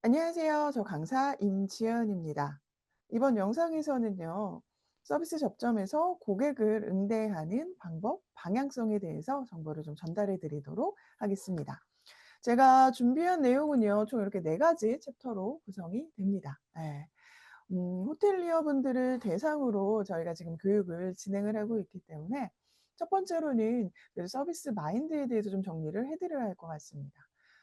안녕하세요. 저 강사 임지연입니다. 이번 영상에서는요, 서비스 접점에서 고객을 응대하는 방법, 방향성에 대해서 정보를 좀 전달해 드리도록 하겠습니다. 제가 준비한 내용은요, 총 이렇게 네 가지 챕터로 구성이 됩니다. 예. 호텔리어 분들을 대상으로 저희가 지금 교육을 진행을 하고 있기 때문에 첫 번째로는 그 서비스 마인드에 대해서 좀 정리를 해 드려야 할 것 같습니다.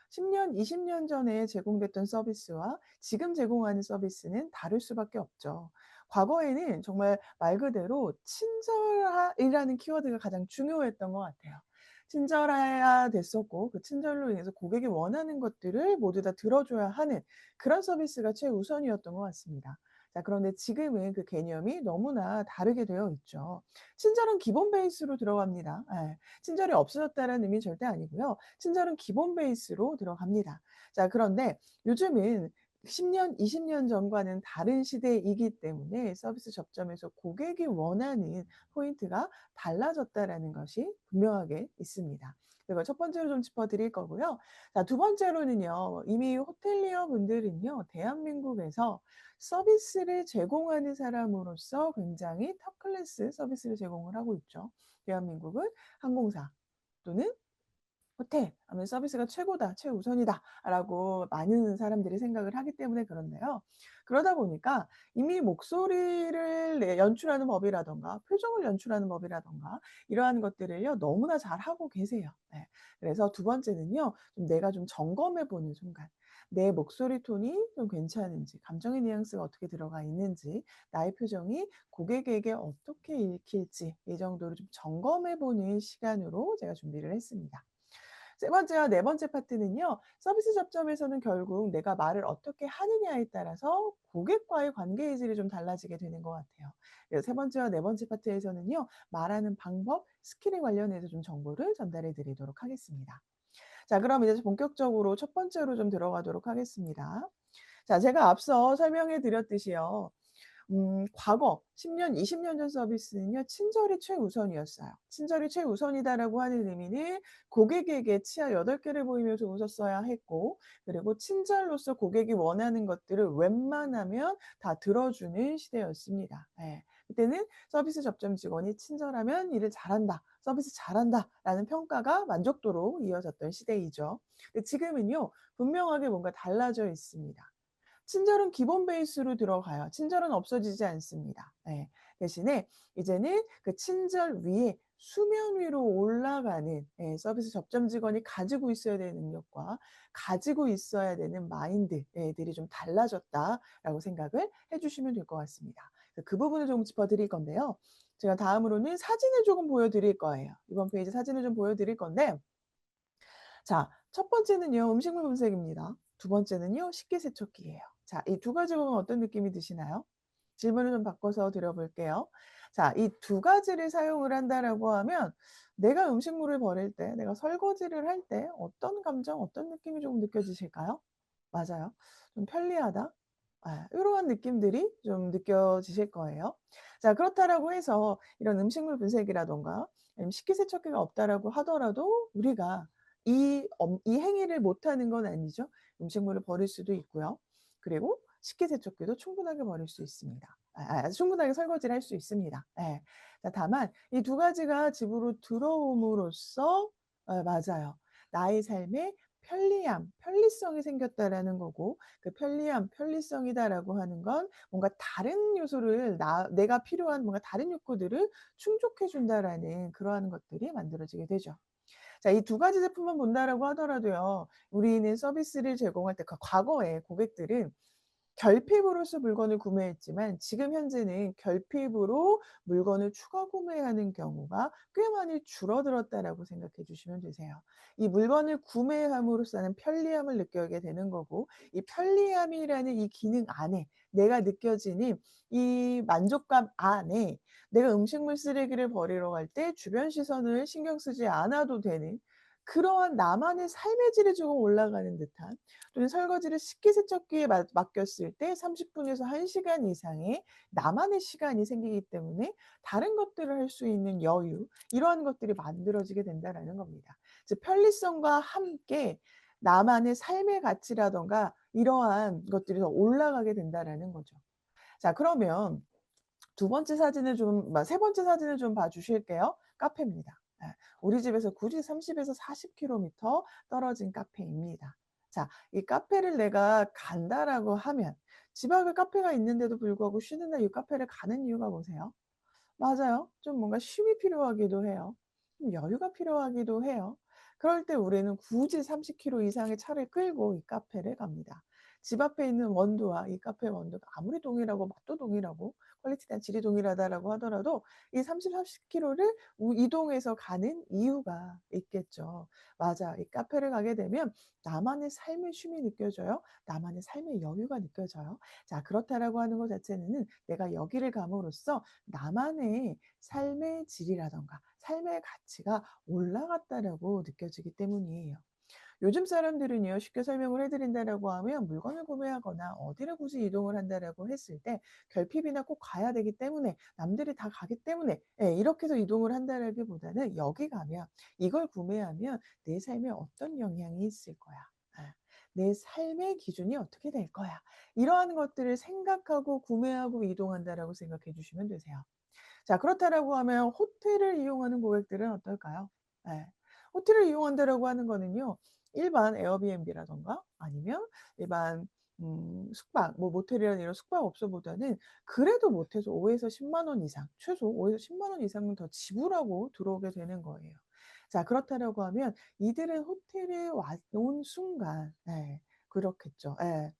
10 년, 20년 전에 제공됐던 서비스와 지금 제공하는 서비스는 다를 수밖에 없죠. 과거에는 정말 말 그대로 친절이라는 키워드가 가장 중요했던 것 같아요. 친절해야 됐었고 그 친절로 인해서 고객이 원하는 것들을 모두 다 들어줘야 하는 그런 서비스가 최우선이었던 것 같습니다. 자, 그런데 지금은 그 개념이 너무나 다르게 되어 있죠. 친절은 기본 베이스로 들어갑니다. 예. 친절이 없어졌다는 의미는 절대 아니고요. 친절은 기본 베이스로 들어갑니다. 자, 그런데 요즘은 10 년, 20년 전과는 다른 시대이기 때문에 서비스 접점에서 고객이 원하는 포인트가 달라졌다라는 것이 분명하게 있습니다. 이걸 첫 번째로 좀 짚어 드릴 거고요. 자, 두 번째로는요. 이미 호텔리어 분들은요. 대한민국에서 서비스를 제공하는 사람으로서 굉장히 탑 클래스 서비스를 제공을 하고 있죠. 대한민국은 항공사 또는 호텔 하면 '서비스가 최고다. 최우선이다.'라고 많은 사람들이 생각을 하기 때문에 그런데요. 그러다 보니까 이미 목소리를 연출하는 법이라든가 표정을 연출하는 법이라든가 이러한 것들을요 너무나 잘하고 계세요. 네. 그래서 두 번째는요. 좀 내가 좀 점검해 보는 순간. 내 목소리 톤이 좀 괜찮은지, 감정의 뉘앙스가 어떻게 들어가 있는지, 나의 표정이 고객에게 어떻게 읽힐지 이 정도를 좀 점검해 보는 시간으로 제가 준비를 했습니다. 세 번째와 네 번째 파트는요. 서비스 접점에서는 결국 내가 말을 어떻게 하느냐에 따라서 고객과의 관계의 질이 좀 달라지게 되는 것 같아요. 그래서 세 번째와 네 번째 파트에서는요. 말하는 방법, 스킬에 관련해서 좀 정보를 전달해 드리도록 하겠습니다. 자, 그럼 이제 본격적으로 첫 번째로 좀 들어가도록 하겠습니다. 자, 제가 앞서 설명해 드렸듯이요. 과거 10 년, 20년 전 서비스는요. 친절이 최우선이었어요. 친절이 최우선이다라고 하는 의미는 고객에게 치아 8 개를 보이면서 웃었어야 했고 그리고 친절로서 고객이 원하는 것들을 웬만하면 다 들어주는 시대였습니다. 예. 그때는 서비스 접점 직원이 친절하면 일을 잘한다. 서비스 잘한다라는 평가가 만족도로 이어졌던 시대이죠. 근데 지금은요. 분명하게 뭔가 달라져 있습니다. 친절은 기본 베이스로 들어가요. 친절은 없어지지 않습니다. 예. 대신에 이제는 그 친절 위에 수면 위로 올라가는 예 서비스 접점 직원이 가지고 있어야 되는 능력과 가지고 있어야 되는 마인드 예 들이 좀 달라졌다라고 생각을 해 주시면 될 것 같습니다. 그 부분을 좀 짚어 드릴 건데요. 제가 다음으로는 사진을 조금 보여 드릴 거예요. 이번 페이지 사진을 좀 보여 드릴 건데 자, 첫 번째는요. 음식물 분석입니다. 두 번째는요. 식기세척기예요. 자, 이 두 가지 보면 어떤 느낌이 드시나요? 질문을 좀 바꿔서 드려 볼게요. 자, 이 두 가지를 사용을 한다라고 하면 내가 음식물을 버릴 때, 내가 설거지를 할 때 어떤 감정, 어떤 느낌이 조금 느껴지실까요? 맞아요. 좀 편리하다. 아, 요런 느낌들이 좀 느껴지실 거예요. 자, 그렇다라고 해서 이런 음식물 분쇄기라든가 아니면 식기세척기가 없다라고 하더라도 우리가 이 행위를 못하는 건 아니죠. 음식물을 버릴 수도 있고요. 그리고 식기세척기도 충분하게 버릴 수 있습니다. 충분하게 설거지를 할 수 있습니다. 예. 자, 다만 이 두 가지가 집으로 들어옴으로써 맞아요. 나의 삶에 편리함, 편리성이 생겼다라는 거고 그 편리함, 편리성이다라고 하는 건 뭔가 다른 요소를 내가 필요한 뭔가 다른 욕구들을 충족해 준다라는 그러한 것들이 만들어지게 되죠. 자, 이 두 가지 제품만 본다라고 하더라도요. 우리는 서비스를 제공할 때 과거에 고객들은 결핍으로써 물건을 구매했지만 지금 현재는 결핍으로 물건을 추가 구매하는 경우가 꽤 많이 줄어들었다라고 생각해 주시면 되세요. 이 물건을 구매함으로써 나는 편리함을 느끼게 되는 거고 이 편리함이라는 이 기능 안에 내가 느껴지는 이 만족감 안에 내가 음식물 쓰레기를 버리러 갈 때 주변 시선을 신경 쓰지 않아도 되는 그러한 나만의 삶의 질이 조금 올라가는 듯한 또는 설거지를 식기세척기에 맡겼을 때 30 분에서 1 시간 이상의 나만의 시간이 생기기 때문에 다른 것들을 할 수 있는 여유 이러한 것들이 만들어지게 된다라는 겁니다. 즉 편리성과 함께 나만의 삶의 가치라든가 이러한 것들이 더 올라가게 된다라는 거죠. 자, 그러면 두 번째 사진을 좀 세 번째 사진을 좀 봐 주실게요. 카페입니다. 예. 우리 집에서 굳이 30에서 40 킬로미터 떨어진 카페입니다. 자, 이 카페를 내가 간다라고 하면 집 앞에 카페가 있는데도 불구하고 쉬는 날 이 카페를 가는 이유가 뭐세요? 맞아요. 좀 뭔가 쉼이 필요하기도 해요. 좀 여유가 필요하기도 해요. 그럴 때 우리는 굳이 30 킬로 이상의 차를 끌고 이 카페를 갑니다. 집 앞에 있는 원두와 이 카페의 원두가 아무리 동일하고 맛도 동일하고 퀄리티나 질이 동일하다라고 하더라도 이 30-40 킬로를 이동해서 가는 이유가 있겠죠. 맞아. 이 카페를 가게 되면 나만의 삶의 쉼이 느껴져요. 나만의 삶의 여유가 느껴져요. 자, 그렇다라고 하는 것 자체는 내가 여기를 감으로써 나만의 삶의 질이라든가 삶의 가치가 올라갔다라고 느껴지기 때문이에요. 요즘 사람들은요, 쉽게 설명을 해 드린다라고 하면 물건을 구매하거나 어디를 굳이 이동을 한다라고 했을 때 결핍이나 꼭 가야 되기 때문에 남들이 다 가기 때문에 예, 이렇게 해서 이동을 한다라기보다는 여기 가면 이걸 구매하면 내 삶에 어떤 영향이 있을 거야. 아, 내 삶의 기준이 어떻게 될 거야. 이러한 것들을 생각하고 구매하고 이동한다라고 생각해 주시면 되세요. 자, 그렇다라고 하면 호텔을 이용하는 고객들은 어떨까요? 예. 호텔을 이용한다라고 하는 거는요. 일반 에어비앤비라든가 아니면 일반 숙박 뭐 모텔이나 이런 숙박업소보다는 그래도 못해서 5에서 10만 원 이상 최소 5에서 10만 원 이상은 더 지불하고 들어오게 되는 거예요. 자, 그렇다라고 하면 이들은 호텔에 와 온 순간 예, 그렇겠죠. 예.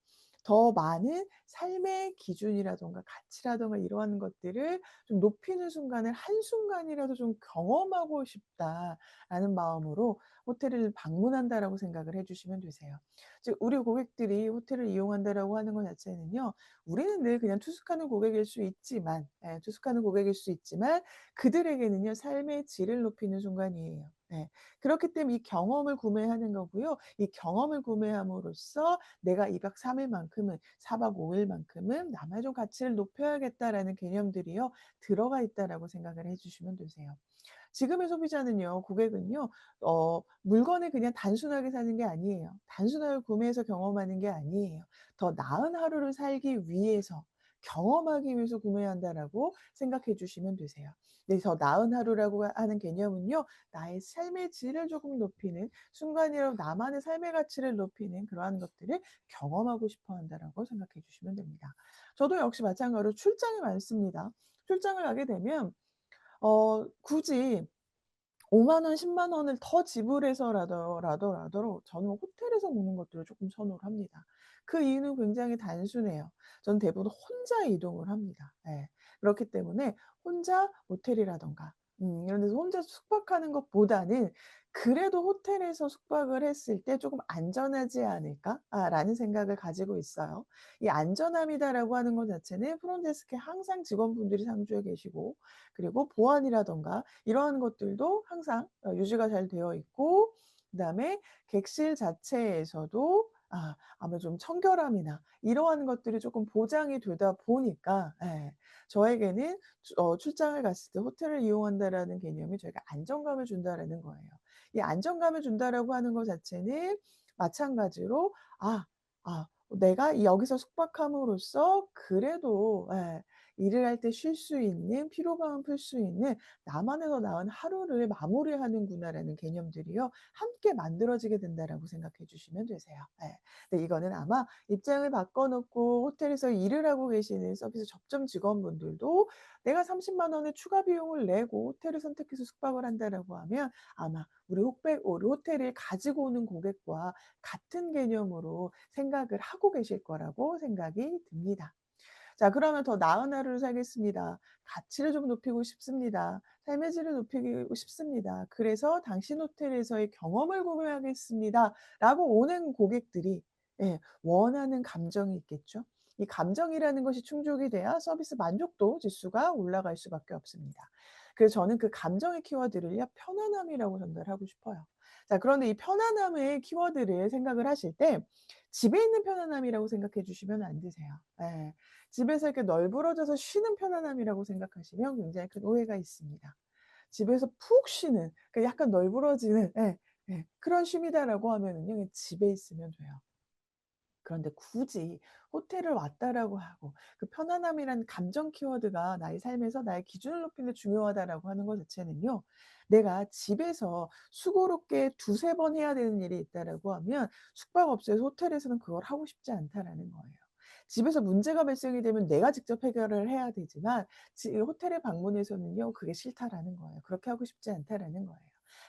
더 많은 삶의 기준이라든가 가치라든가 이러한 것들을 좀 높이는 순간을 한순간이라도 좀 경험하고 싶다라는 마음으로 호텔을 방문한다라고 생각을 해 주시면 되세요. 즉 우리 고객들이 호텔을 이용한다라고 하는 것 자체는요. 우리는 늘 그냥 투숙하는 고객일 수 있지만 예, 투숙하는 고객일 수 있지만 그들에게는요. 삶의 질을 높이는 순간이에요. 예. 그렇기 때문에 이 경험을 구매하는 거고요. 이 경험을 구매함으로써 내가 2박 3 일만큼은 4박 5 일만큼은 '나만의 좀 가치를 높여야겠다.'라는 개념들이요 들어가 있다라고 생각을 해 주시면 되세요. 지금의 소비자는요, 고객은요, 물건을 그냥 단순하게 사는 게 아니에요. 단순하게 구매해서 경험하는 게 아니에요. 더 나은 하루를 살기 위해서 경험하기 위해서 구매한다라고 생각해 주시면 되세요. 네, 더 나은 하루라고 하는 개념은요. 나의 삶의 질을 조금 높이는 순간이라도 나만의 삶의 가치를 높이는 그러한 것들을 경험하고 싶어 한다라고 생각해 주시면 됩니다. 저도 역시 마찬가지로 출장이 많습니다. 출장을 가게 되면 굳이 5만 원, 10만 원을 더 지불해서라도 저는 호텔에서 먹는 것들을 쪼끔 선호를 합니다. 그 이유는 굉장히 단순해요. 저는 대부분 혼자 이동을 합니다. 예. 그렇기 때문에 혼자 모텔이라든가 이런 데서 혼자 숙박하는 것보다는 그래도 '호텔에서 숙박을 했을 때 쪼금 안전하지 않을까?' 라는 생각을 가지고 있어요. 이 안전함이다라고 하는 것 자체는 프론트 데스크에 항상 직원분들이 상주해 계시고 그리고 보안이라든가 이러한 것들도 항상 유지가 잘 되어 있고 그다음에 객실 자체에서도 아무래도 좀 청결함이나 이러한 것들이 쪼끔 보장이 되다 보니까 예 저에게는 출장을 갔을 때 '호텔을 이용한다.'라는 개념이 저희가 안정감을 준다라는 거예요. 이 안정감을 준다라고 하는 것 자체는 마찬가지로 내가 이 여기서 숙박함으로써 그래도 예 일을 할 때 쉴 수 있는 피로감을 풀 수 있는 '나만의 더 나은 하루를 마무리하는구나.'라는 개념들이요 함께 만들어지게 된다라고 생각해 주시면 되세요. 예. 근데 이거는 아마 입장을 바꿔 놓고 호텔에서 일을 하고 계시는 서비스 접점 직원분들도 내가 30만 원의 추가 비용을 내고 호텔을 선택해서 숙박을 한다라고 하면 아마 우리 호텔을 가지고 오는 고객과 같은 개념으로 생각을 하고 계실 거라고 생각이 듭니다. 자, 그러면 더 나은 하루를 살겠습니다. 가치를 좀 높이고 싶습니다. 삶의 질을 높이고 싶습니다. 그래서 당신 호텔에서의 경험을 공유하겠습니다.'라고 오는 고객들이 예 원하는 감정이 있겠죠. 이 감정이라는 것이 충족이 돼야 서비스 만족도 지수가 올라갈 수밖에 없습니다. 그래서 저는 그 감정의 키워드를요 편안함이라고 전달하고 싶어요. 자, 그런데 이 편안함의 키워드를 생각을 하실 때 집에 있는 편안함이라고 생각해 주시면 안 되세요. 예. 집에서 이렇게 널브러져서 쉬는 편안함이라고 생각하시면 굉장히 큰 오해가 있습니다. 집에서 푹 쉬는 그 약간 널브러지는 예 그런 쉼이다라고 하면은요 그냥 집에 있으면 돼요. 그런데 굳이 호텔을 왔다라고 하고 그 편안함이란 감정 키워드가 나의 삶에서 나의 기준을 높이는 데 중요하다라고 하는 것 자체는요. 내가 집에서 수고롭게 두세 번 해야 되는 일이 있다라고 하면 숙박업소에서 호텔에서는 그걸 하고 싶지 않다라는 거예요. 집에서 문제가 발생이 되면 내가 직접 해결을 해야 되지만 호텔에 방문해서는요 그게 싫다라는 거예요. 그렇게 하고 싶지 않다라는 거예요.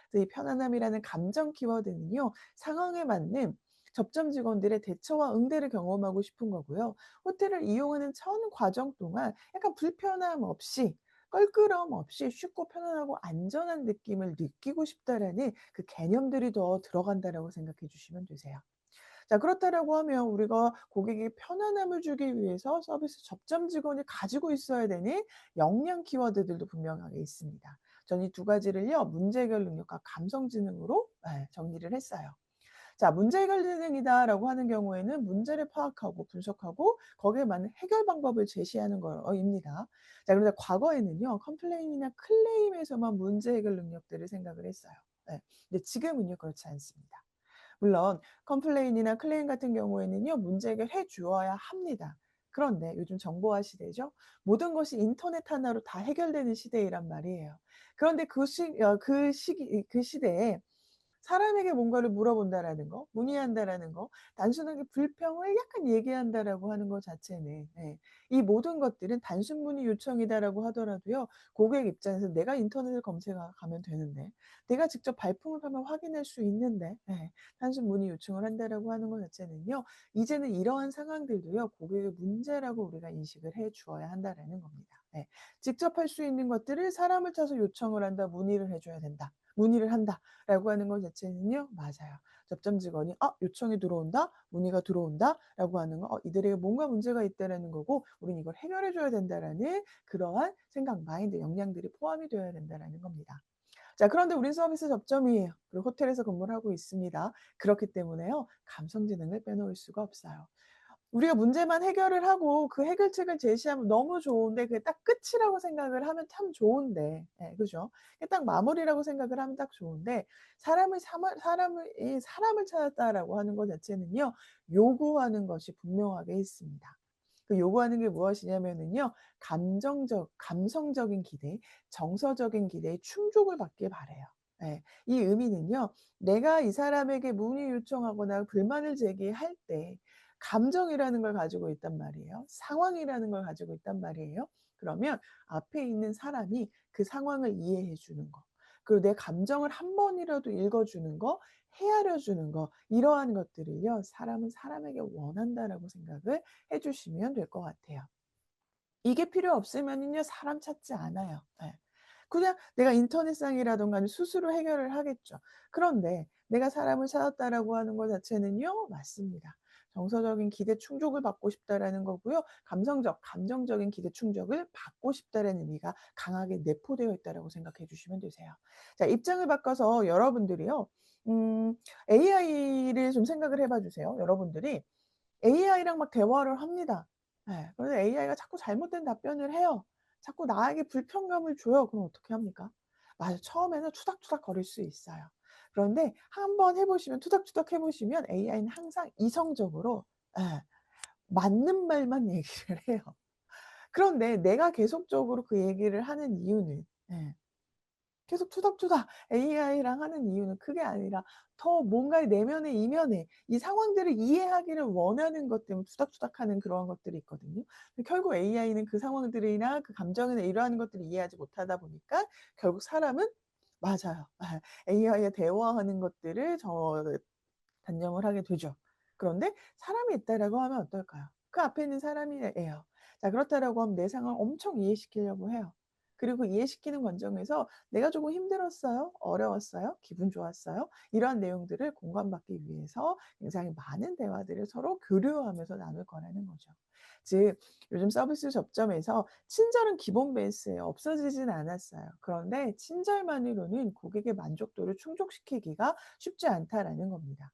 그래서 이 편안함이라는 감정 키워드는요 상황에 맞는 접점 직원들의 대처와 응대를 경험하고 싶은 거고요. 호텔을 이용하는 전 과정 동안 약간 불편함 없이 껄끄러움 없이 쉽고 편안하고 안전한 느낌을 느끼고 싶다라는 그 개념들이 더 들어간다라고 생각해 주시면 되세요. 자 그렇다라고 하면 우리가 고객에게 편안함을 주기 위해서 서비스 접점 직원이 가지고 있어야 되는 역량 키워드들도 분명하게 있습니다. 저는 이 두 가지를요 문제 해결 능력과 감성 지능으로 정리를 했어요. 자 문제 해결 지능이다라고 하는 경우에는 문제를 파악하고 분석하고 거기에 맞는 해결 방법을 제시하는 거입니다. 자 그런데 과거에는요 컴플레인이나 클레임에서만 문제 해결 능력들을 생각을 했어요. 예. 근데 지금은요 그렇지 않습니다. 물론 컴플레인이나 클레임 같은 경우에는요 문제 해결해 주어야 합니다. 그런데 요즘 정보화 시대죠. 모든 것이 인터넷 하나로 다 해결되는 시대이란 말이에요. 그런데 그 시대에 사람에게 뭔가를 물어본다라는 거, 문의한다라는 거, 단순하게 불평을 약간 얘기한다라고 하는 것 자체는 이 모든 것들은 단순 문의 요청이다라고 하더라도요. 고객 입장에서 내가 인터넷을 검색하면 되는데 내가 직접 발품을 하면 확인할 수 있는데 단순 문의 요청을 한다라고 하는 것 자체는요. 이제는 이러한 상황들도요. 고객의 문제라고 우리가 인식을 해 주어야 한다라는 겁니다. 직접 할 수 있는 것들을 사람을 쳐서 요청을 한다, 문의를 해 줘야 된다. 문의를 한다라고 하는 것 자체는요. 맞아요. 접점 직원이 '아 요청이 들어온다. 문의가 들어온다.'라고 하는 거 '이들에게 뭔가 문제가 있다.'라는 거고 '우리는 이걸 해결해 줘야 된다.'라는 그러한 생각, 마인드, 역량들이 포함이 되어야 된다라는 겁니다. 자 그런데 우린 서비스 접점이에요. 그리고 호텔에서 근무를 하고 있습니다. 그렇기 때문에요. 감성 지능을 빼놓을 수가 없어요. 우리가 문제만 해결을 하고 그 해결책을 제시하면 너무 좋은데 그게 딱 끝이라고 생각을 하면 참 좋은데 그죠? 그게 딱 마무리라고 생각을 하면 딱 좋은데 사람을 찾았다라고 하는 것 자체는요. 요구하는 것이 분명하게 있습니다. 그 요구하는 게 무엇이냐면은요. 감성적인 기대, 정서적인 기대에 충족을 받길 바라요. 이 의미는요. 내가 이 사람에게 문의 요청하거나 불만을 제기할 때 감정이라는 걸 가지고 있단 말이에요. 상황이라는 걸 가지고 있단 말이에요. 그러면 앞에 있는 사람이 그 상황을 이해해 주는 거, 그리고 내 감정을 한 번이라도 읽어 주는 거, 헤아려 주는 거 이러한 것들을요. 사람은 사람에게 원한다라고 생각을 해 주시면 될 것 같아요. 이게 필요 없으면은요 사람 찾지 않아요. 그냥 내가 인터넷상이라든가 아니면 스스로 해결을 하겠죠. 그런데 내가 사람을 찾았다라고 하는 것 자체는요 맞습니다. 정서적인 기대 충족을 받고 싶다라는 거고요. 감정적인 기대 충족을 받고 싶다라는 의미가 강하게 내포되어 있다라고 생각해 주시면 되세요. 자 입장을 바꿔서 여러분들이요. AI를 좀 생각을 해봐 주세요. 여러분들이 AI랑 막 대화를 합니다. 그런데 AI가 자꾸 잘못된 답변을 해요. 자꾸 나에게 불편감을 줘요. 그럼 어떻게 합니까? 맞아. 처음에는 투닥투닥 거릴 수 있어요. 그런데 한번 해 보시면 투닥투닥 해 보시면 AI는 항상 이성적으로 예 맞는 말만 얘기를 해요. 그런데 내가 계속적으로 그 얘기를 하는 이유는 계속 투닥투닥 AI랑 하는 이유는 그게 아니라 더 뭔가의 내면의 이면에 이 상황들을 이해하기를 원하는 것 때문에 투닥투닥하는 그러한 것들이 있거든요. 근데 결국 AI는 그 상황들이나 그 감정이나 이러한 것들을 이해하지 못하다 보니까 결국 사람은 맞아요. AI와 대화하는 것들을 단념을 하게 되죠. 그런데 사람이 있다라고 하면 어떨까요? 그 앞에 있는 사람이에요. 자 그렇다라고 하면 내 상황을 엄청 이해시키려고 해요. 그리고 이해시키는 과정에서 "내가 조금 힘들었어요. 어려웠어요. 기분 좋았어요." 이러한 내용들을 공감받기 위해서 굉장히 많은 대화들을 서로 교류하면서 나눌 거라는 거죠. 즉 요즘 서비스 접점에서 친절은 기본 베이스예요. 없어지진 않았어요. 그런데 친절만으로는 고객의 만족도를 충족시키기가 쉽지 않다라는 겁니다.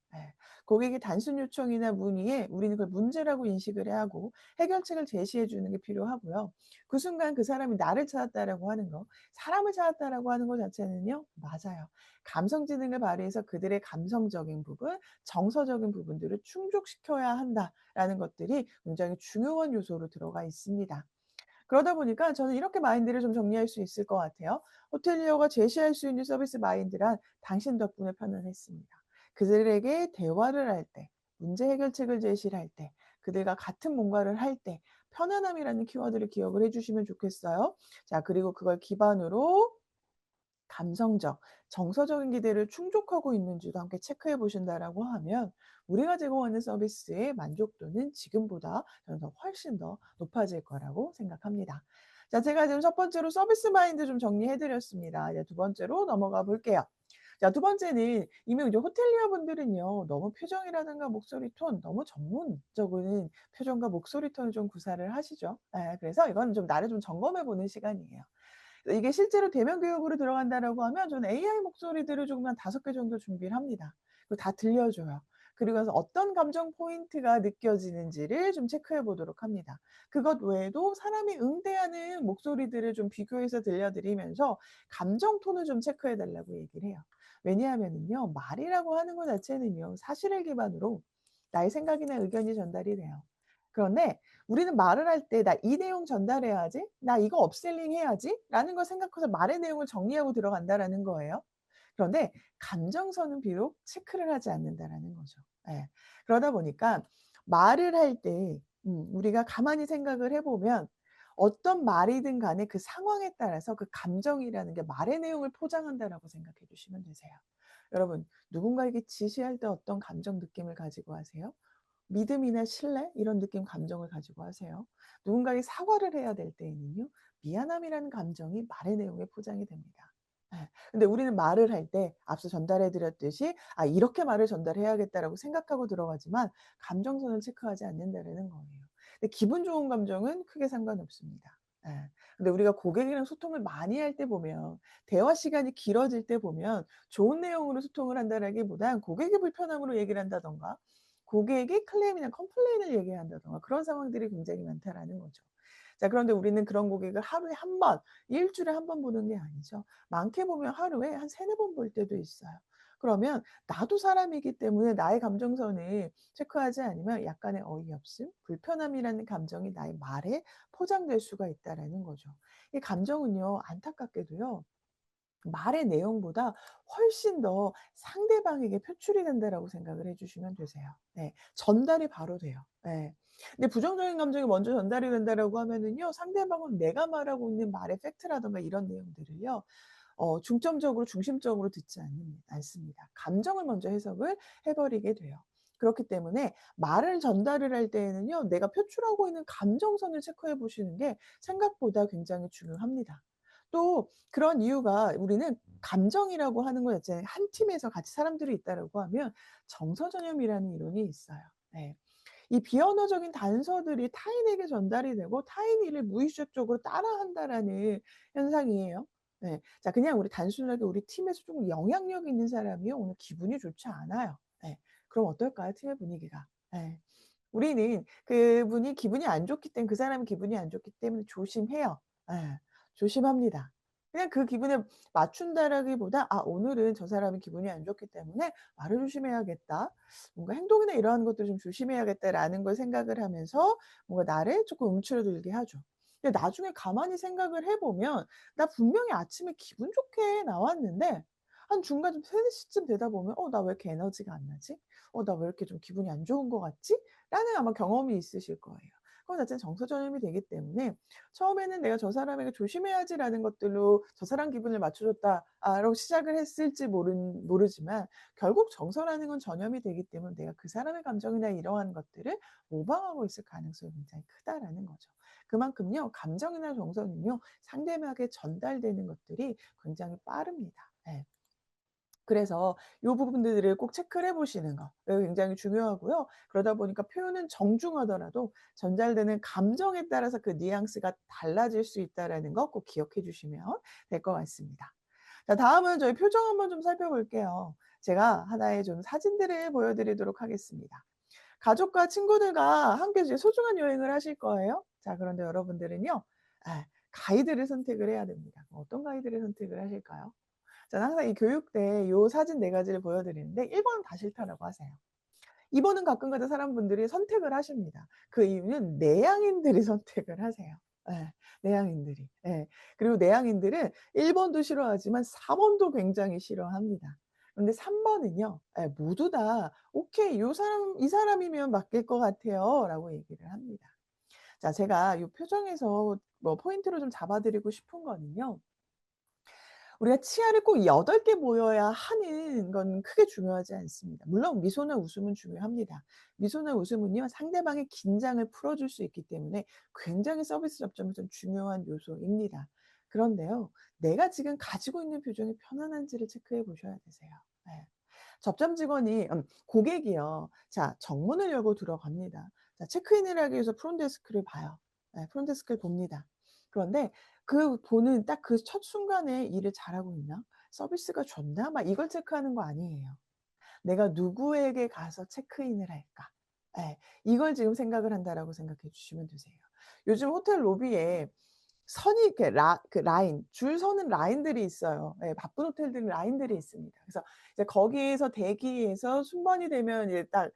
고객의 단순 요청이나 문의에 우리는 그걸 문제라고 인식을 해야 하고 해결책을 제시해 주는 게 필요하고요. 그 순간 그 사람이 나를 찾았다라고 찾았다라고 하는 거, 사람을 찾았다라고 하는 것 자체는요 맞아요. 감성 지능을 발휘해서 그들의 감성적인 부분, 정서적인 부분들을 충족시켜야 한다라는 것들이 굉장히 중요한 요소로 들어가 있습니다. 그러다 보니까 저는 이렇게 마인드를 좀 정리할 수 있을 것 같아요. 호텔리어가 제시할 수 있는 서비스 마인드란 당신 덕분에 편안했습니다. 그들에게 대화를 할 때, 문제 해결책을 제시를 할 때, 그들과 같은 뭔가를 할 때 편안함이라는 키워드를 기억을 해 주시면 좋겠어요. 자, 그리고 그걸 기반으로 감성적, 정서적인 기대를 충족하고 있는지도 함께 체크해 보신다라고 하면 우리가 제공하는 서비스의 만족도는 지금보다 저는 더 훨씬 더 높아질 거라고 생각합니다. 자, 제가 지금 첫 번째로 서비스 마인드 좀 정리해 드렸습니다. 이제 두 번째로 넘어가 볼게요. 자, 두 번째는 이미 이제 호텔리어 분들은요. 너무 표정이라든가 목소리 톤 너무 전문적인 표정과 목소리 톤을 좀 구사를 하시죠. 예, 그래서 이건 좀 나를 좀 점검해 보는 시간이에요. 이게 실제로 대면 교육으로 들어간다라고 하면 저는 AI 목소리들을 조금 한 5개 정도 준비를 합니다. 그리고 다 들려줘요. 그리고 나서 어떤 감정 포인트가 느껴지는지를 좀 체크해 보도록 합니다. 그것 외에도 사람이 응대하는 목소리들을 좀 비교해서 들려드리면서 감정 톤을 좀 체크해 달라고 얘기를 해요. 왜냐하면은요. 말이라고 하는 것 자체는요. 사실을 기반으로 나의 생각이나 의견이 전달이 돼요. 그런데 우리는 말을 할 때 '나 이 내용 전달해야지. 나 이거 업셀링 해야지.'라는 걸 생각해서 말의 내용을 정리하고 들어간다라는 거예요. 그런데 감정선은 비록 체크를 하지 않는다라는 거죠. 예. 그러다 보니까 말을 할 때 우리가 가만히 생각을 해 보면 어떤 말이든 간에 그 상황에 따라서 그 감정이라는 게 말의 내용을 포장한다라고 생각해 주시면 되세요. 여러분 누군가에게 지시할 때 어떤 감정 느낌을 가지고 하세요? 믿음이나 신뢰 이런 느낌 감정을 가지고 하세요. 누군가에게 사과를 해야 될 때에는요. 미안함이라는 감정이 말의 내용에 포장이 됩니다. 예. 근데 우리는 말을 할 때 앞서 전달해 드렸듯이 '아 이렇게 말을 전달해야겠다.'라고 생각하고 들어가지만 감정선을 체크하지 않는다라는 거예요. 근데 기분 좋은 감정은 크게 상관없습니다. 예. 근데 우리가 고객이랑 소통을 많이 할 때 보면 대화 시간이 길어질 때 보면 좋은 내용으로 소통을 한다라기보단 고객의 불편함으로 얘기를 한다든가 고객이 클레임이나 컴플레인을 얘기한다든가 그런 상황들이 굉장히 많다라는 거죠. 자, 그런데 우리는 그런 고객을 하루에 한 번, 일 주일에 한 번 보는 게 아니죠. 많게 보면 하루에 한 3-4번 볼 때도 있어요. 그러면 나도 사람이기 때문에 나의 감정선을 체크하지 않으면 약간의 어이없음, 불편함이라는 감정이 나의 말에 포장될 수가 있다라는 거죠. 이 감정은요 안타깝게도요. 말의 내용보다 훨씬 더 상대방에게 표출이 된다라고 생각을 해 주시면 되세요. 네. 전달이 바로 돼요. 예. 근데 부정적인 감정이 먼저 전달이 된다라고 하면은요. 상대방은 내가 말하고 있는 말의 팩트라든가 이런 내용들을요. 중점적으로 중심적으로 듣지 않습니다. 감정을 먼저 해석을 해 버리게 돼요. 그렇기 때문에 말을 전달을 할 때에는요. 내가 표출하고 있는 감정선을 체크해 보시는 게 생각보다 굉장히 중요합니다. 또 그런 이유가 우리는 감정이라고 하는 것 자체는 한 팀에서 같이 사람들이 있다라고 하면 정서 전염이라는 이론이 있어요. 네. 이 비언어적인 단서들이 타인에게 전달이 되고 타인이 이를 무의식적으로 따라한다라는 현상이에요. 네. 자, 그냥 우리 단순하게 우리 팀에서 조금 영향력 있는 사람이요. 오늘 기분이 좋지 않아요. 네. 그럼 어떨까요? 팀의 분위기가. 예. 우리는 그분이 기분이 안 좋기 때문에 그 사람이 기분이 안 좋기 때문에 조심해요. 예. 조심합니다. 그냥 그 기분에 맞춘다라기보다 '아 오늘은 저 사람이 기분이 안 좋기 때문에 말을 조심해야겠다. 뭔가 행동이나 이러한 것들을 좀 조심해야겠다.'라는 걸 생각을 하면서 뭔가 나를 쪼끔 움츠러들게 하죠. 근데 나중에 가만히 생각을 해 보면 나 분명히 아침에 기분 좋게 나왔는데 한 중간 좀 3-4 시쯤 되다 보면 '어 나 왜 이렇게 에너지가 안 나지? 나 왜 이렇게 좀 기분이 안 좋은 것 같지?' 라는 아마 경험이 있으실 거예요. 그거 자체는 정서 전염이 되기 때문에 처음에는 '내가 저 사람에게 조심해야지.'라는 것들로 '저 사람 기분을 맞춰 줬다.' 라고 시작을 했을지 모르지만 결국 정서라는 건 전염이 되기 때문에 내가 그 사람의 감정이나 이러한 것들을 모방하고 있을 가능성이 굉장히 크다라는 거죠. 그만큼요 감정이나 정서는요 상대방에게 전달되는 것들이 굉장히 빠릅니다. 예. 그래서 요 부분들을 꼭 체크를 해 보시는 거 굉장히 중요하고요. 그러다 보니까 표현은 정중하더라도 전달되는 감정에 따라서 그 뉘앙스가 달라질 수 있다라는 거 꼭 기억해 주시면 될 것 같습니다. 자, 다음은 저희 표정 한번 좀 살펴볼게요. 제가 하나의 좀 사진들을 보여 드리도록 하겠습니다. 가족과 친구들과 함께 이제 소중한 여행을 하실 거예요. 자, 그런데 여러분들은요. 아 가이드를 선택을 해야 됩니다. 어떤 가이드를 선택을 하실까요? 저는 항상 이 교육 때 요 사진 4 가지를 보여 드리는데 1 번은 다 싫다라고 하세요. 2 번은 가끔가다 사람분들이 선택을 하십니다. 그 이유는 내향인들이 선택을 하세요. 예. 내향인들이. 예. 그리고 내향인들은 1 번도 싫어하지만 4 번도 굉장히 싫어합니다. 그런데 3 번은요. 예, 모두 다 "오케이. 요 사람 이 사람이면 맡길 것 같아요."라고 얘기를 합니다. 자, 제가 요 표정에서 뭐 포인트로 좀 잡아 드리고 싶은 거는요. 우리가 치아를 꼭 8개 모여야 하는 건 크게 중요하지 않습니다. 물론 미소나 웃음은 중요합니다. 미소나 웃음은요, 상대방의 긴장을 풀어줄 수 있기 때문에 굉장히 서비스 접점에서는 중요한 요소입니다. 그런데요, 내가 지금 가지고 있는 표정이 편안한지를 체크해 보셔야 되세요. 예. 접점 직원이 고객이요. 자, 정문을 열고 들어갑니다. 자, 체크인을 하기 위해서 프론데스크를 봐요. 예, 프론데스크를 봅니다. 그런데 그 보는 딱 그 첫 순간에 '일을 잘하고 있나? 서비스가 좋나?' 막 이걸 체크하는 거 아니에요. '내가 누구에게 가서 체크인을 할까?' 예. 이걸 지금 생각을 한다라고 생각해 주시면 되세요. 요즘 호텔 로비에 선이 이렇게 라인 줄 서는 라인들이 있어요. 예, 바쁜 호텔들은 라인들이 있습니다. 그래서 이제 거기에서 대기해서 순번이 되면 이제 딱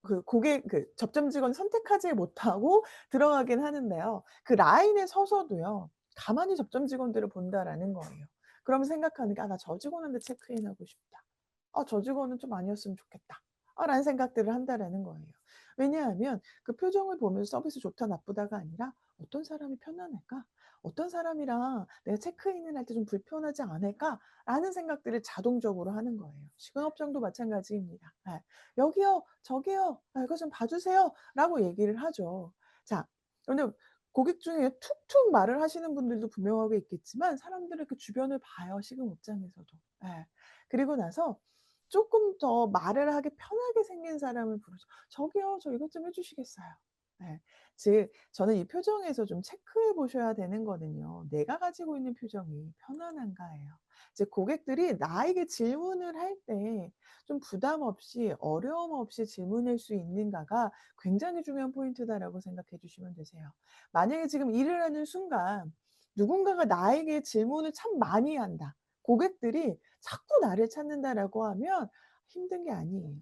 그 고객 그 접점 직원을 선택하지 못하고 들어가긴 하는데요. 그 라인에 서서도요, 가만히 접점 직원들을 본다라는 거예요. 그러면 생각하는 게 '아, 나 저 직원한테 체크인하고 싶다. 아, 저 직원은 좀 아니었으면 좋겠다.' 라는 생각들을 한다라는 거예요. 왜냐하면 그 표정을 보면서 서비스 좋다 나쁘다가 아니라 '어떤 사람이 편안할까? 어떤 사람이랑 내가 체크인을 할 때 좀 불편하지 않을까?'라는 생각들을 자동적으로 하는 거예요. 식은업장도 마찬가지입니다. 예. "여기요. 저기요. 아, 이거 좀 봐 주세요."라고 얘기를 하죠. 자, 그런데 고객 중에 툭툭 말을 하시는 분들도 분명하게 있겠지만 사람들은 그 주변을 봐요, 식은업장에서도. 예. 그리고 나서 쪼끔 더 말을 하기 편하게 생긴 사람을 부르죠. "저기요. 저 이것 좀 해 주시겠어요?" 예. 즉 저는 이 표정에서 좀 체크해 보셔야 되는 거는요, 내가 가지고 있는 표정이 편안한가예요. 즉 고객들이 나에게 질문을 할 때 좀 부담 없이 어려움 없이 질문할 수 있는가가 굉장히 중요한 포인트다라고 생각해 주시면 되세요. 만약에 지금 일을 하는 순간 누군가가 나에게 질문을 참 많이 한다. 고객들이 자꾸 나를 찾는다라고 하면 힘든 게 아니에요.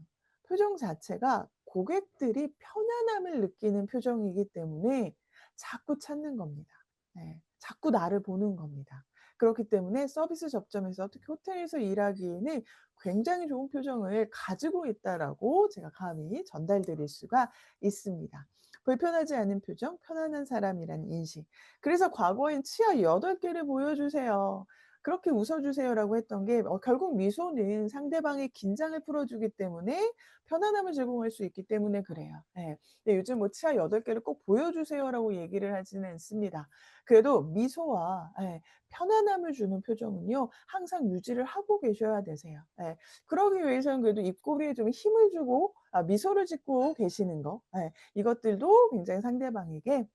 표정 자체가 고객들이 편안함을 느끼는 표정이기 때문에 자꾸 찾는 겁니다. 네. 자꾸 나를 보는 겁니다. 그렇기 때문에 서비스 접점에서 특히 호텔에서 일하기에는 굉장히 좋은 표정을 가지고 있다라고 제가 감히 전달 드릴 수가 있습니다. 불편하지 않은 표정, 편안한 사람이라는 인식. 그래서 과거엔 "치아 8 개를 보여주세요. 그렇게 웃어 주세요."라고 했던 게 결국 미소는 상대방의 긴장을 풀어 주기 때문에 편안함을 제공할 수 있기 때문에 그래요. 예. 근데 요즘 뭐 "치아 8 개를 꼭 보여주세요."라고 얘기를 하지는 않습니다. 그래도 미소와 예, 편안함을 주는 표정은요, 항상 유지를 하고 계셔야 되세요. 예. 그러기 위해서는 그래도 입꼬리에 좀 힘을 주고 미소를 짓고 계시는 거, 예, 이것들도 굉장히 상대방에게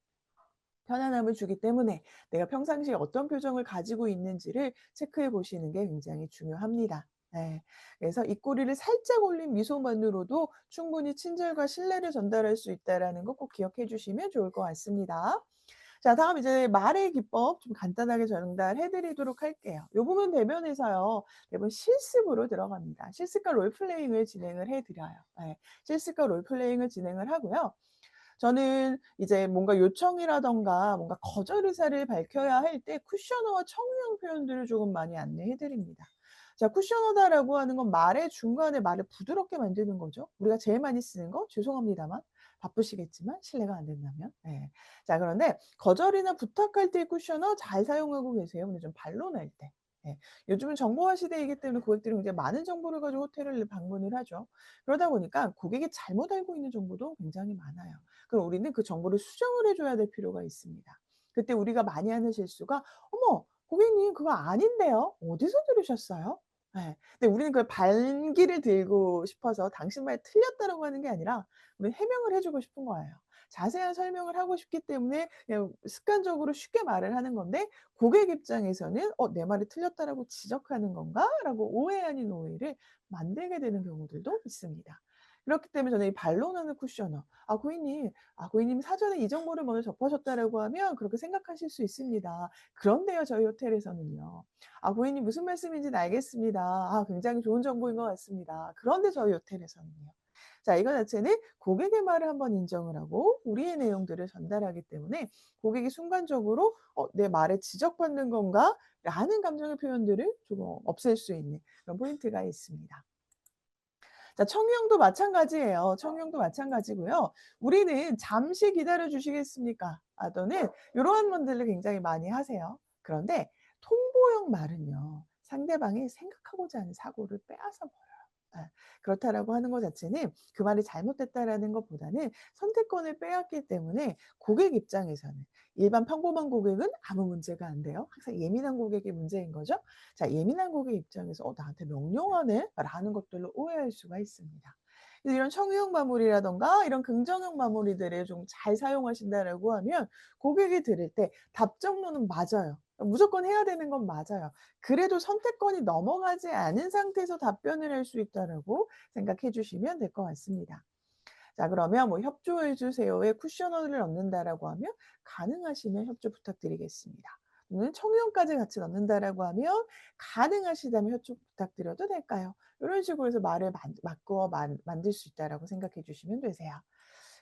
편안함을 주기 때문에 내가 평상시에 어떤 표정을 가지고 있는지를 체크해 보시는 게 굉장히 중요합니다. 네. 그래서 입꼬리를 살짝 올린 미소만으로도 충분히 친절과 신뢰를 전달할 수 있다라는 거 꼭 기억해 주시면 좋을 것 같습니다. 자, 다음 이제 말의 기법 좀 간단하게 전달해 드리도록 할게요. 요 부분 대면에서요, 대부분 실습으로 들어갑니다. 실습과 롤플레잉을 진행을 해 드려요. 예. 실습과 롤플레잉을 진행을 하고요. 저는 이제 뭔가 요청이라든가 뭔가 거절 의사를 밝혀야 할 때 쿠셔너와 청유형 표현들을 조금 많이 안내해 드립니다. 자, 쿠셔너다라고 하는 건 말의 중간에 말을 부드럽게 만드는 거죠. 우리가 제일 많이 쓰는 거 죄송합니다만 바쁘시겠지만 실례가 안 된다면. 예. 자, 그런데 거절이나 부탁할 때 쿠셔너 잘 사용하고 계세요? 근데 좀 반론할 때. 예. 요즘은 정보화 시대이기 때문에 고객들이 굉장히 많은 정보를 가지고 호텔을 방문을 하죠. 그러다 보니까 고객이 잘못 알고 있는 정보도 굉장히 많아요. 그럼 우리는 그 정보를 수정을 해 줘야 될 필요가 있습니다. 그때 우리가 많이 하는 실수가 "어머, 고객님 그거 아닌데요. 어디서 들으셨어요?" 예. 근데 우리는 그걸 반기를 들고 싶어서 당신 말이 틀렸다라고 하는 게 아니라 우리는 해명을 해 주고 싶은 거예요. 자세한 설명을 하고 싶기 때문에 그냥 습관적으로 쉽게 말을 하는 건데, 고객 입장에서는 '어, 내 말이 틀렸다라고 지적하는 건가?'라고 오해 아닌 오해를 만들게 되는 경우들도 있습니다. 그렇기 때문에 저는 이 반론하는 쿠셔너, 고객님이 사전에 이 정보를 먼저 접하셨다라고 하면 그렇게 생각하실 수 있습니다. 그런데요, 저희 호텔에서는요. 고객님 무슨 말씀인지는 알겠습니다. 굉장히 좋은 정보인 것 같습니다. 그런데 저희 호텔에서는요. 자, 이거 자체는 고객의 말을 한번 인정을 하고 우리의 내용들을 전달하기 때문에 고객이 순간적으로 '내 말에 지적받는 건가?' 라는 감정의 표현들을 조금 없앨 수 있는 그런 포인트가 있습니다. 자, 청유형도 마찬가지예요. 청유형도 마찬가지고요. 우리는 "잠시 기다려 주시겠습니까?" 또는 요러한 분들을 굉장히 많이 하세요. 그런데 통보형 말은요. 상대방이 생각하고자 하는 사고를 빼앗아 버려요. 예. 그렇다라고 하는 것 자체는 그 말이 잘못됐다라는 것보다는 선택권을 빼앗기 때문에 고객 입장에서는 일반 평범한 고객은 아무 문제가 안 돼요. 항상 예민한 고객이 문제인 거죠. 자, 예민한 고객 입장에서 '나한테 명령하네?'라는 것들로 오해할 수가 있습니다. 그래서 이런 청유형 마무리라든가 이런 긍정형 마무리들을 좀 잘 사용하신다라고 하면 고객이 들을 때 답정로는 맞아요. 무조건 해야 되는 건 맞아요. 그래도 선택권이 넘어가지 않은 상태에서 답변을 할 수 있다라고 생각해 주시면 될 것 같습니다. 자, 그러면 뭐 "협조해 주세요."에 쿠셔너를 넣는다라고 하면 가능하시면 협조 부탁드리겠습니다. 청유형까지 같이 넣는다라고 하면 가능하시다면 협조 부탁드려도 될까요? 요런 식으로 해서 말을 바꾸어 만들 수 있다라고 생각해 주시면 되세요.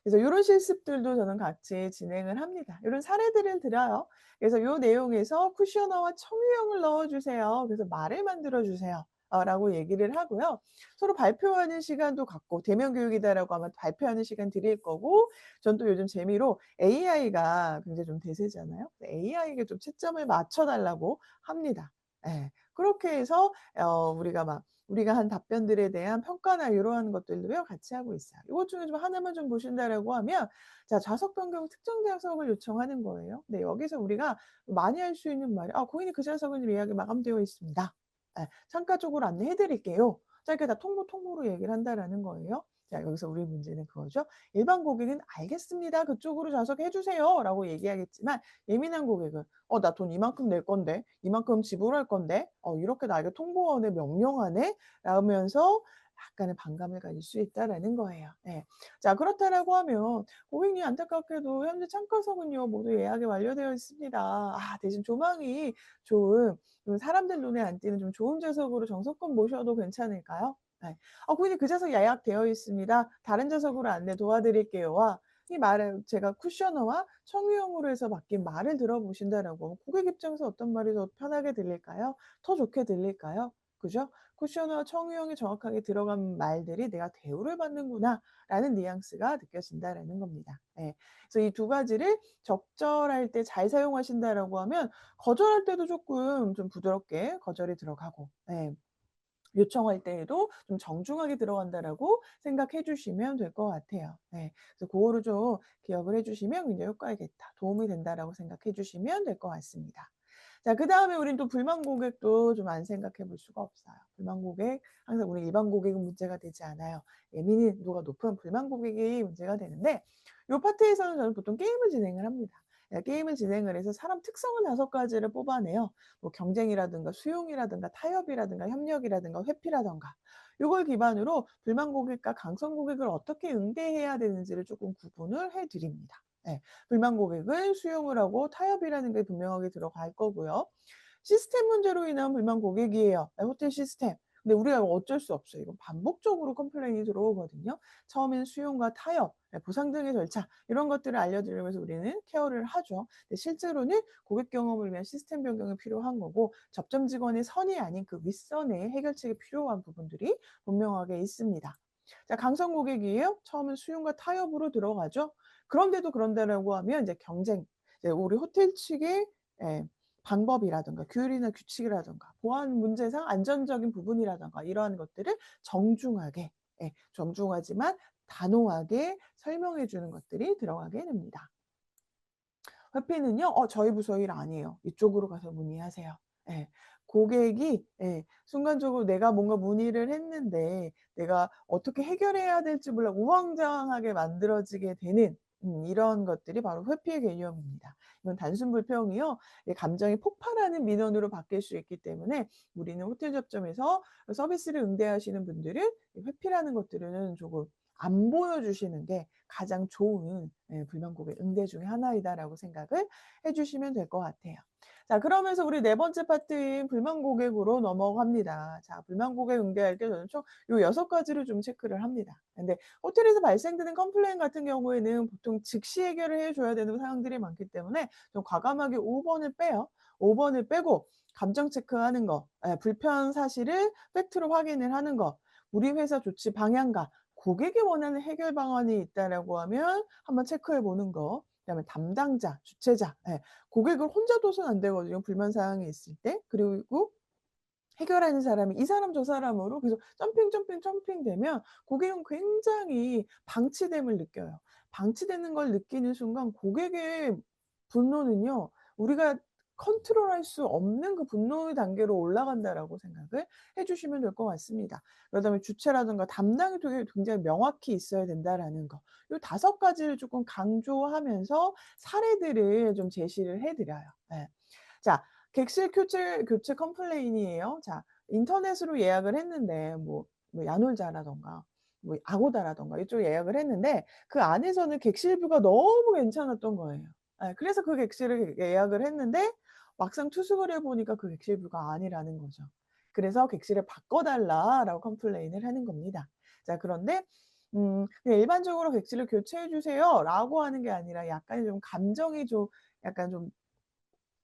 그래서 요런 실습들도 저는 같이 진행을 합니다. 요런 사례들을 들어요. 그래서 "요 내용에서 쿠셔너와 청유형을 넣어 주세요. 그래서 말을 만들어 주세요." 라고 얘기를 하고요. 서로 발표하는 시간도 갖고 대면 교육이다라고 하면 발표하는 시간 드릴 거고 전 또 요즘 재미로 AI가 굉장히 좀 대세잖아요. AI에게 좀 채점을 맞춰 달라고 합니다. 예. 그렇게 해서 우리가 한 답변들에 대한 평가나 요러한 것들도요 같이 하고 있어요. 요것 중에 좀 하나만 좀 보신다라고 하면 자, 좌석 변경 특정 좌석을 요청하는 거예요. 근데 여기서 우리가 많이 할 수 있는 말이 고객님 그 좌석은 예약이 마감되어 있습니다. 창가 쪽으로 안내해 드릴게요." 자, 이렇게 다 통보로 얘기를 한다라는 거예요. 자, 여기서 우리 문제는 그거죠. 일반 고객은 "알겠습니다. 그쪽으로 좌석해 주세요."라고 얘기하겠지만 예민한 고객은 나 돈 이만큼 낼 건데. 이만큼 지불할 건데. 이렇게 나에게 통보원에 명령하네?" 라면서 약간의 반감을 가질 수 있다라는 거예요. 예. 자, 그렇다라고 하면 "고객님 안타깝게도 현재 창가석은요 모두 예약이 완료되어 있습니다. 대신 조망이 좋은 좀 사람들 눈에 안 띄는 좀 좋은 좌석으로 정석권 모셔도 괜찮을까요?" 네. 고객님 그 좌석 예약되어 있습니다. 다른 좌석으로 안내 도와드릴게요."와 이 말을 제가 쿠셔너와 청유형으로 해서 바뀐 말을 들어보신다라고 하면 고객 입장에서 어떤 말이 더 편하게 들릴까요? 더 좋게 들릴까요? 그죠? 쿠셔너와 청유형이 정확하게 들어간 말들이 '내가 대우를 받는구나.'라는 뉘앙스가 느껴진다라는 겁니다. 예. 그래서 이 두 가지를 적절할 때 잘 사용하신다라고 하면 거절할 때도 쪼끔 좀 부드럽게 거절이 들어가고 요청할 때에도 좀 정중하게 들어간다라고 생각해 주시면 될 것 같아요. 네. 그래서 고거를 좀 기억을 해 주시면 굉장히 효과있겠다. 도움이 된다라고 생각해 주시면 될 것 같습니다. 자, 그다음에 우린 또 불만 고객도 좀 안 생각해 볼 수가 없어요. 불만 고객 항상 우리 일반 고객은 문제가 되지 않아요. 예민도가 높은 불만 고객이 문제가 되는데 요 파트에서는 저는 보통 게임을 진행을 합니다. 게임을 진행을 해서 사람 특성을 5가지를 뽑아내요. 뭐 경쟁이라든가 수용이라든가 타협이라든가 협력이라든가 회피라든가 요걸 기반으로 불만 고객과 강성 고객을 어떻게 응대해야 되는지를 쪼끔 구분을 해 드립니다. 예. 불만 고객은 수용을 하고 타협이라는 게 분명하게 들어갈 거고요. 시스템 문제로 인한 불만 고객이에요. 호텔 시스템. 근데 우리가 어쩔 수 없어요. 이건 반복적으로 컴플레인이 들어오거든요. 처음에는 수용과 타협, 보상 등의 절차 이런 것들을 알려드리면서 우리는 케어를 하죠. 근데 실제로는 고객 경험을 위한 시스템 변경이 필요한 거고 접점 직원의 선이 아닌 그 윗선의 해결책이 필요한 부분들이 분명하게 있습니다. 자, 강성 고객이에요. 처음엔 수용과 타협으로 들어가죠. 그런데도 그런다라고 하면 이제 경쟁, 이제 우리 호텔 측의 예 방법이라든가 규율이나 규칙이라든가 보안 문제상 안전적인 부분이라든가 이러한 것들을 정중하게 정중하지만 단호하게 설명해 주는 것들이 들어가게 됩니다. 회피는요. "저희 부서 일 아니에요. 이쪽으로 가서 문의하세요." 예. 고객이 순간적으로 내가 뭔가 문의를 했는데 내가 어떻게 해결해야 될지 몰라 우왕좌왕하게 만들어지게 되는 이런 것들이 바로 회피의 개념입니다. 이건 단순 불평이요. 감정이 폭발하는 민원으로 바뀔 수 있기 때문에 우리는 호텔 접점에서 서비스를 응대하시는 분들은 이 회피라는 것들은 조금 안 보여주시는 게 가장 좋은 불만 고객 응대 중에 하나이다라고 생각을 해 주시면 될 것 같아요. 자, 그러면서 우리 네 번째 파트인 불만 고객으로 넘어갑니다. 자, 불만 고객 응대할 때 저는 총 요 6가지를 좀 체크를 합니다. 근데 호텔에서 발생되는 컴플레인 같은 경우에는 보통 즉시 해결을 해 줘야 되는 상황들이 많기 때문에 좀 과감하게 5 번을 빼요. 5 번을 빼고 감정 체크하는 거, 불편 사실을 팩트로 확인을 하는 거, 우리 회사 조치 방향과 고객이 원하는 해결 방안이 있다라고 하면 한번 체크해 보는 거. 그다음에 담당자, 주체자, 고객을 혼자 둬서는 안 되거든요, 불만 사항이 있을 때. 그리고 해결하는 사람이 이 사람 저 사람으로 계속 점핑되면 고객은 굉장히 방치됨을 느껴요. 방치되는 걸 느끼는 순간 고객의 분노는요, 우리가 컨트롤할 수 없는 그 분노의 단계로 올라간다라고 생각을 해 주시면 될 것 같습니다. 그다음에 주체라든가 담당이 되게 굉장히 명확히 있어야 된다라는 거. 요 5 가지를 쪼끔 강조하면서 사례들을 좀 제시를 해 드려요. 예. 자, 객실 교체 컴플레인이에요. 자, 인터넷으로 예약을 했는데 뭐 야놀자라든가 뭐 아고다라든가 이쪽 예약을 했는데 그 안에서는 객실뷰가 너무 괜찮았던 거예요. 그래서 그 객실을 예약을 했는데 막상 투숙을 해 보니까 그 객실뷰가 아니라는 거죠. 그래서 "객실을 바꿔 달라."라고 컴플레인을 하는 겁니다. 자, 그런데 그냥 일반적으로 "객실을 교체해 주세요."라고 하는 게 아니라 약간의 좀 감정이 좀 약간 좀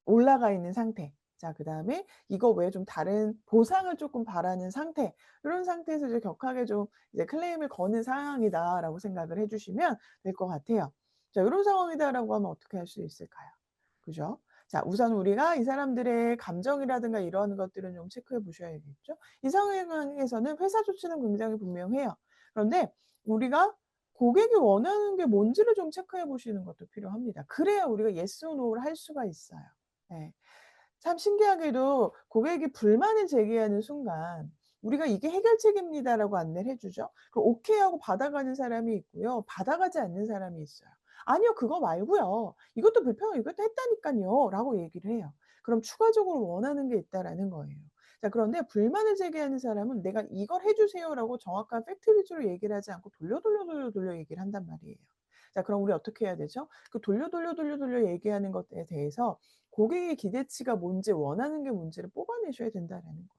올라가 있는 상태. 자, 그다음에 이거 외에 좀 다른 보상을 쪼끔 바라는 상태. 이런 상태에서 이제 격하게 좀 이제 클레임을 거는 상황이다라고 생각을 해 주시면 될 것 같아요. 자, 요런 상황이다라고 하면 어떻게 할 수 있을까요? 그죠? 자, 우선 우리가 이 사람들의 감정이라든가 이러한 것들은 좀 체크해 보셔야겠죠. 이 상황에서는 회사 조치는 굉장히 분명해요. 그런데 우리가 고객이 원하는 게 뭔지를 좀 체크해 보시는 것도 필요합니다. 그래야 우리가 yes or no를 할 수가 있어요. 예. 참 신기하게도 고객이 불만을 제기하는 순간 우리가 "이게 해결책입니다."라고 안내를 해 주죠. 그럼 오케이 하고 받아가는 사람이 있고요. 받아가지 않는 사람이 있어요. "아니요. 그거 말고요. 이것도 불편하고 이것도 했다니깐요." 라고 얘기를 해요. 그럼 추가적으로 원하는 게 있다라는 거예요. 자, 그런데 불만을 제기하는 사람은 "내가 이걸 해 주세요."라고 정확한 팩트 위주로 얘기를 하지 않고 돌려 얘기를 한단 말이에요. 자, 그럼 우리 어떻게 해야 되죠? 그 돌려 얘기하는 것에 대해서 고객의 기대치가 뭔지 원하는 게 뭔지를 뽑아내셔야 된다라는 거예요.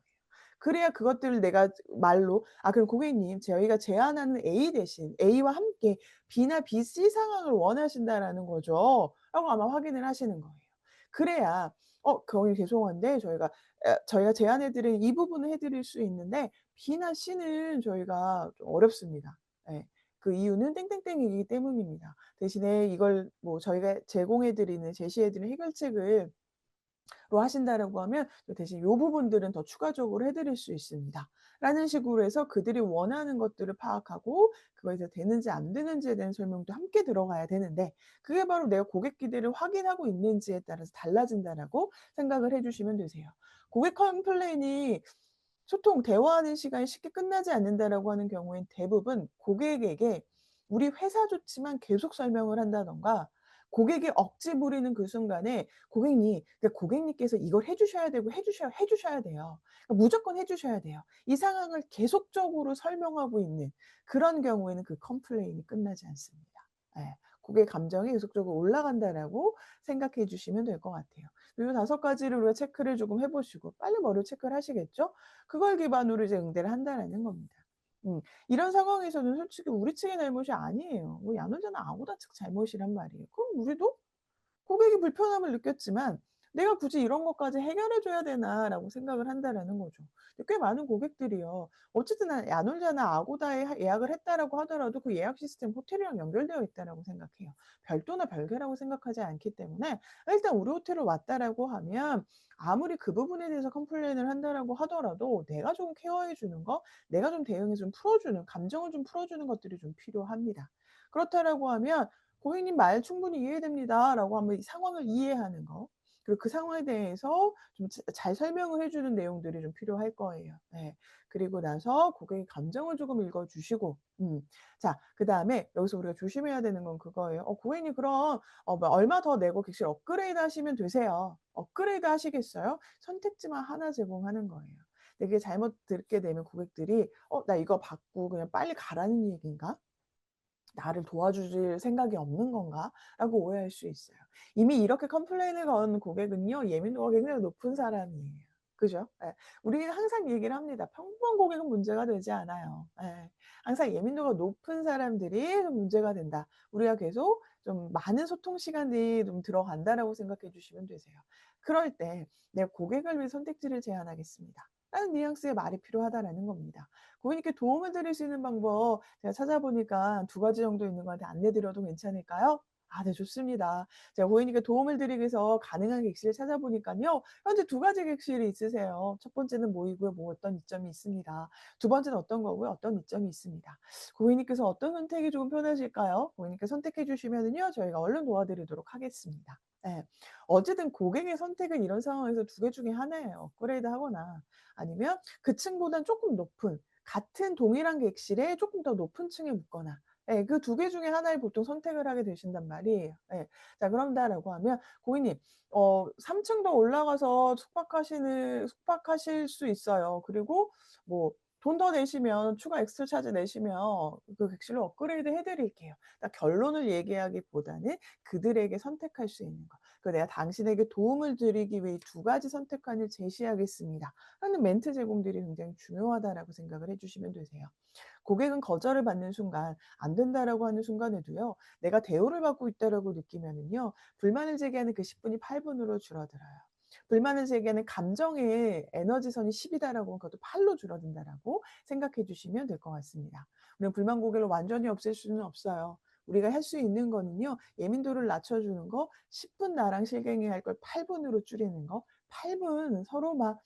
그래야 그것들을 내가 말로 "아, 그럼 고객님 저희가 제안하는 A 대신 A와 함께 B나 B, C 상황을 원하신다."라는 거죠. 라고 아마 확인을 하시는 거예요. 그래야 고객님 죄송한데 저희가 제안해 드린 이 부분은 해 드릴 수 있는데 B나 C는 저희가 좀 어렵습니다. 예. 그 이유는 땡땡땡이기 때문입니다. 대신에 이걸 뭐 저희가 제공해 드리는 제시해 드리는 해결책을 로 하신다라고 하면 또 대신 요 부분들은 더 추가적으로 해 드릴 수 있습니다. 라는 식으로 해서 그들이 원하는 것들을 파악하고 그거에 대해서 되는지 안 되는지에 대한 설명도 함께 들어가야 되는데 그게 바로 내가 고객 기대를 확인하고 있는지에 따라서 달라진다라고 생각을 해 주시면 되세요. 고객 컴플레인이 소통, 대화하는 시간이 쉽게 끝나지 않는다라고 하는 경우엔 대부분 고객에게 우리 회사 좋지만 계속 설명을 한다든가 고객이 억지 부리는 그 순간에 고객님께서 이걸 해 주셔야 되고 해 주셔야 돼요. 그러니까 무조건 해 주셔야 돼요. 이 상황을 계속적으로 설명하고 있는 그런 경우에는 그 컴플레인이 끝나지 않습니다. 예. 고객 감정이 계속적으로 올라간다라고 생각해 주시면 될 것 같아요. 요 5 가지를 우리가 체크를 조금 해 보시고 빨리 뭐를 체크를 하시겠죠? 그걸 기반으로 이제 응대를 한다라는 겁니다. 이런 상황에서는 솔직히 우리 측의 잘못이 아니에요. 뭐 야놀자나 아고다 측 잘못이란 말이에요. 그럼 우리도 고객이 불편함을 느꼈지만 '내가 굳이 이런 것까지 해결해 줘야 되나?'라고 생각을 한다라는 거죠. 근데 꽤 많은 고객들이요. 어쨌든 야놀자나 아고다에 예약을 했다라고 하더라도 그 예약 시스템 호텔이랑 연결되어 있다라고 생각해요. 별도나 별개라고 생각하지 않기 때문에 일단 "우리 호텔을 왔다."라고 하면 아무리 그 부분에 대해서 컴플레인을 한다라고 하더라도 내가 좀 케어해 주는 거, 내가 좀 대응해서 좀 풀어 주는 감정을 좀 풀어 주는 것들이 좀 필요합니다. 그렇다라고 하면 "고객님 말 충분히 이해됩니다."라고 하면 이 상황을 이해하는 거, 그리고 그 상황에 대해서 좀 잘 설명을 해 주는 내용들이 좀 필요할 거예요. 네. 그리고 나서 고객의 감정을 조금 읽어 주시고 자, 그다음에 여기서 우리가 조심해야 되는 건 그거예요. 고객님 그럼 뭐 얼마 더 내고 객실 업그레이드 하시면 되세요." 업그레이드 하시겠어요? 선택지만 하나 제공하는 거예요. 근데 그게 잘못 듣게 되면 고객들이 나 이거 받고 그냥 빨리 가라는 얘기인가?' '나를 도와줄 생각이 없는 건가?'라고 오해할 수 있어요. 이미 이렇게 컴플레인을 건 고객은요, 예민도가 굉장히 높은 사람이에요. 그죠? 예. 우리는 항상 얘기를 합니다. 평범한 고객은 문제가 되지 않아요. 예. 항상 예민도가 높은 사람들이 좀 문제가 된다. 우리가 계속 좀 많은 소통 시간이 좀 들어간다라고 생각해 주시면 되세요. 그럴 때 '내 고객을 위해 선택지를 제안하겠습니다.' 라는 뉘앙스의 말이 필요하다라는 겁니다. 고객님께 도움을 드릴 수 있는 방법 제가 찾아보니까 두 가지 정도 있는 것 같은데 안내 드려도 괜찮을까요? 아 네 좋습니다. 제가 고객님께 도움을 드리기 위해서 가능한 객실을 찾아보니깐요. 현재 두 가지 객실이 있으세요. 첫 번째는 모이고요. 뭐 어떤 이점이 있습니다. 두 번째는 어떤 거고요. 어떤 이점이 있습니다. 고객님께서 어떤 선택이 조금 편하실까요? 고객님께 선택해 주시면은요. 저희가 얼른 도와드리도록 하겠습니다. 예. 어쨌든 고객의 선택은 이런 상황에서 두 개 중에 하나예요. 업그레이드하거나 아니면 그 층보단 쪼끔 높은 같은 동일한 객실에 쪼끔 더 높은 층에 묵거나 예 그 두 개 중에 하나를 보통 선택을 하게 되신단 말이에요. 예. 자 그런다라고 하면 고객님 3 층 더 올라가서 숙박하실 수 있어요. 그리고 뭐 돈 더 내시면 추가 엑스트라 차지 내시면 그 객실로 업그레이드 해 드릴게요. 딱 결론을 얘기하기보다는 그들에게 선택할 수 있는 거. 그 "내가 당신에게 도움을 드리기 위해 두 가지 선택안을 제시하겠습니다." 하는 멘트 제공들이 굉장히 중요하다라고 생각을 해 주시면 되세요. 고객은 거절을 받는 순간 "안 된다."라고 하는 순간에도요. 내가 대우를 받고 있다라고 느끼면은요. 불만을 제기하는 그 10 분이 8 분으로 줄어들어요. 불만을 제기하는 감정의 에너지선이 10 이다라고 하면 그것도 8로 줄어든다라고 생각해 주시면 될 것 같습니다. 우리가 불만 고객을 완전히 없앨 수는 없어요. 우리가 할 수 있는 거는요. 예민도를 낮춰 주는 거, 10분 나랑 실갱이할 걸 8 분으로 줄이는 거, 8분 서로 막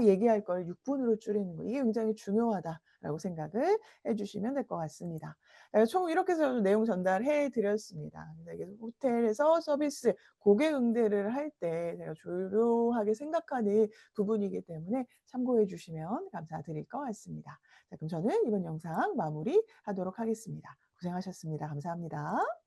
얘기할 걸 6 분으로 줄이는 거 이게 굉장히 중요하다라고 생각을 해 주시면 될 것 같습니다. 총 이렇게 해서 내용 전달해 드렸습니다. 그래서 이게 호텔에서 서비스 고객 응대를 할 때 제가 중요하게 생각하는 부분이기 때문에 참고해 주시면 감사드릴 것 같습니다. 자 그럼 저는 이번 영상 마무리하도록 하겠습니다. 고생하셨습니다. 감사합니다.